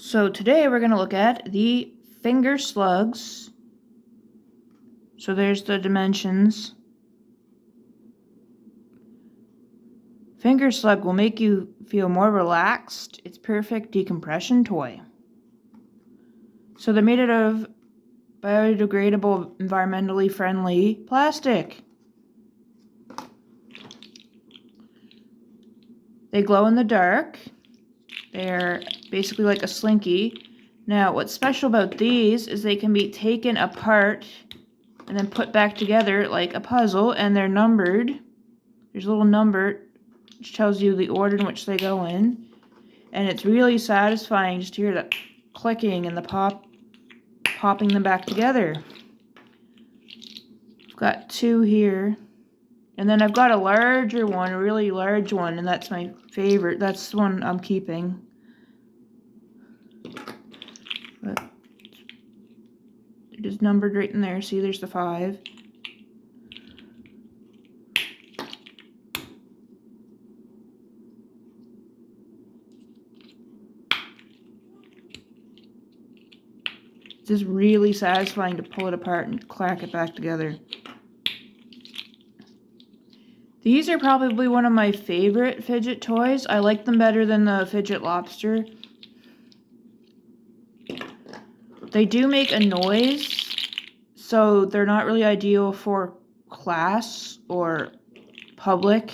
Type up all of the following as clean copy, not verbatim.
So today we're going to look at the finger slugs. So there's the dimensions. Finger slug will make you feel more relaxed. It's perfect decompression toy. So they're made out of biodegradable, environmentally friendly plastic. They glow in the dark. They're basically like a slinky. Now, what's special about these is they can be taken apart and then put back together like a puzzle, and they're numbered. There's a little number which tells you the order in which they go in. And it's really satisfying just to hear that clicking and the popping them back together. I've got two here. And then I've got a larger one, a really large one, and that's my favorite. That's the one I'm keeping. But it is numbered right in there. See, there's the 5. It's just really satisfying to pull it apart and clack it back together. These are probably one of my favorite fidget toys. I like them better than the fidget lobster. They do make a noise, so they're not really ideal for class or public.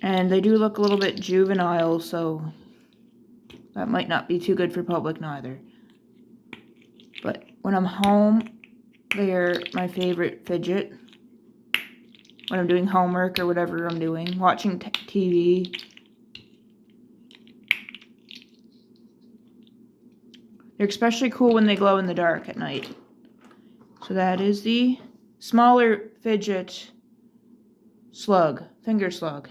And they do look a little bit juvenile, so that might not be too good for public neither. But when I'm home, they're my favorite fidget. When I'm doing homework or whatever I'm doing, watching TV. They're especially cool when they glow in the dark at night. So that is the smaller fidget slug, finger slug.